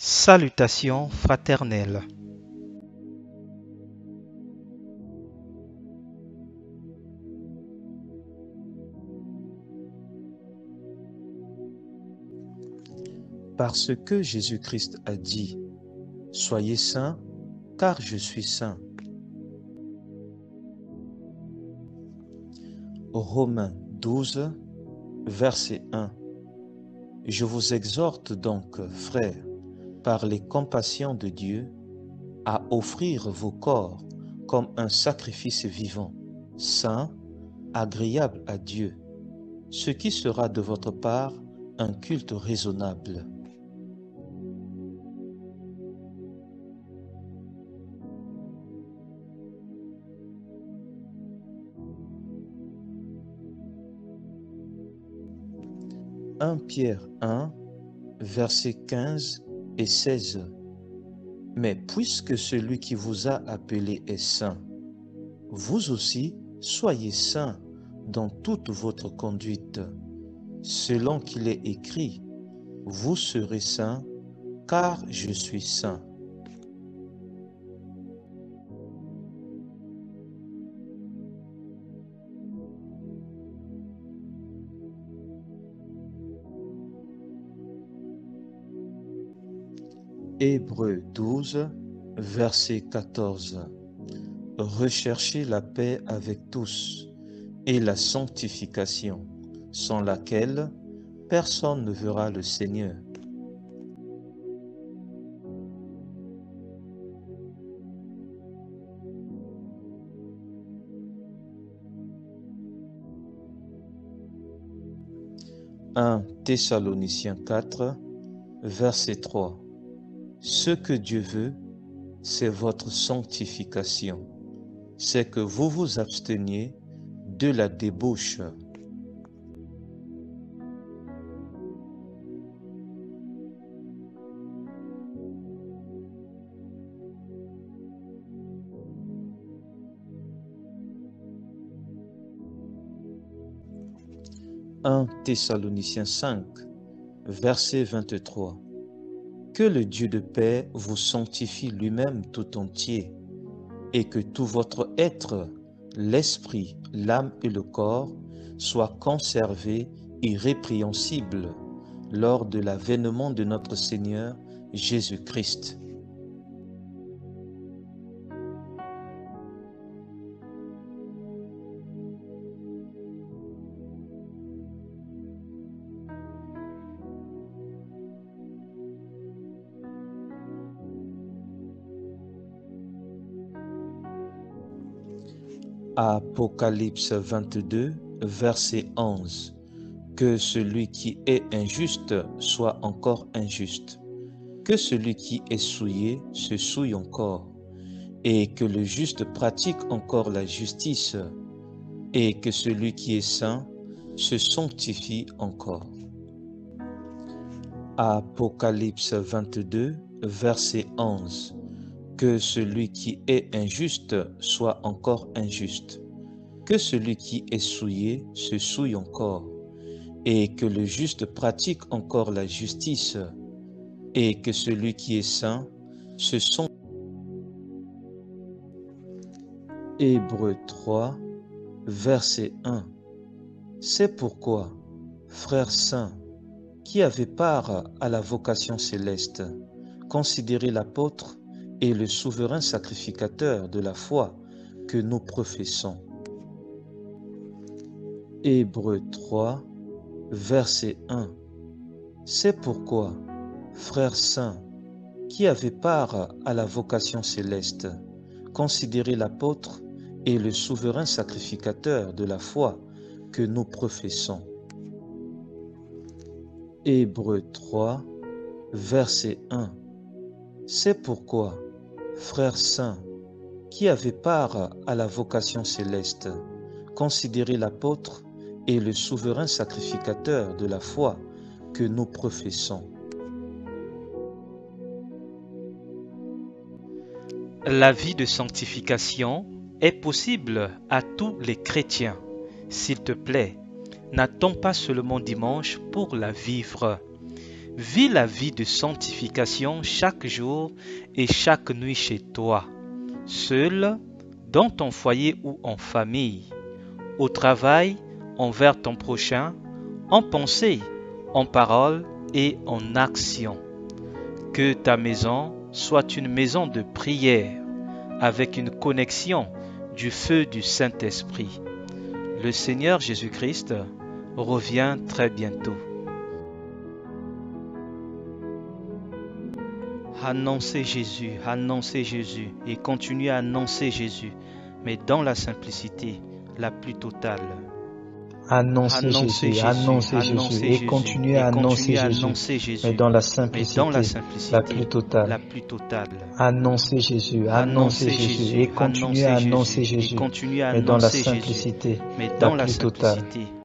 Salutations fraternelles. Parce que Jésus-Christ a dit « Soyez saints, car je suis saint ». Romains 12, verset 1. Je vous exhorte donc, frères, par les compassions de Dieu, à offrir vos corps comme un sacrifice vivant, saint, agréable à Dieu, ce qui sera de votre part un culte raisonnable. « 1 Pierre 1, versets 15 et 16. Mais puisque celui qui vous a appelé est saint, vous aussi soyez saints dans toute votre conduite, selon qu'il est écrit, vous serez saints, car je suis saint. Hébreux 12, verset 14. Recherchez la paix avec tous et la sanctification, sans laquelle personne ne verra le Seigneur. « 1 Thessaloniciens 4, verset 3. Ce que Dieu veut, c'est votre sanctification, c'est que vous vous absteniez de la débauche. » « 1 Thessaloniciens 5, verset 23. Que le Dieu de paix vous sanctifie lui-même tout entier, et que tout votre être, l'esprit, l'âme et le corps, soient conservés irrépréhensibles lors de l'avènement de notre Seigneur Jésus-Christ. Apocalypse 22, verset 11. Que celui qui est injuste soit encore injuste, que celui qui est souillé se souille encore, et que le juste pratique encore la justice, et que celui qui est saint se sanctifie encore. Apocalypse 22, verset 11. Que celui qui est injuste soit encore injuste, que celui qui est souillé se souille encore, et que le juste pratique encore la justice, et que celui qui est saint se sanctifie. Hébreux 3, verset 1. C'est pourquoi, frères saints, qui avez part à la vocation céleste, considérez l'apôtre et le souverain sacrificateur de la foi que nous professons. Hébreux 3, verset 1. C'est pourquoi, frères saints, qui avez part à la vocation céleste, considérez l'apôtre et le souverain sacrificateur de la foi que nous professons. Hébreux 3, verset 1. C'est pourquoi, frères saints, qui avez part à la vocation céleste, considérez l'apôtre et le souverain sacrificateur de la foi que nous professons. La vie de sanctification est possible à tous les chrétiens. S'il te plaît, n'attends pas seulement dimanche pour la vivre. Vis la vie de sanctification chaque jour et chaque nuit chez toi, seul, dans ton foyer ou en famille, au travail, envers ton prochain, en pensée, en parole et en action. Que ta maison soit une maison de prière, avec une connexion du feu du Saint-Esprit. Le Seigneur Jésus-Christ revient très bientôt. Annoncez Jésus et continuez à annoncer Jésus, mais dans la simplicité la plus totale. Annoncez Jésus et continuez à annoncer Jésus, mais dans la simplicité la plus totale. Annoncez Jésus et continuez à annoncer Jésus, mais dans la simplicité la plus totale.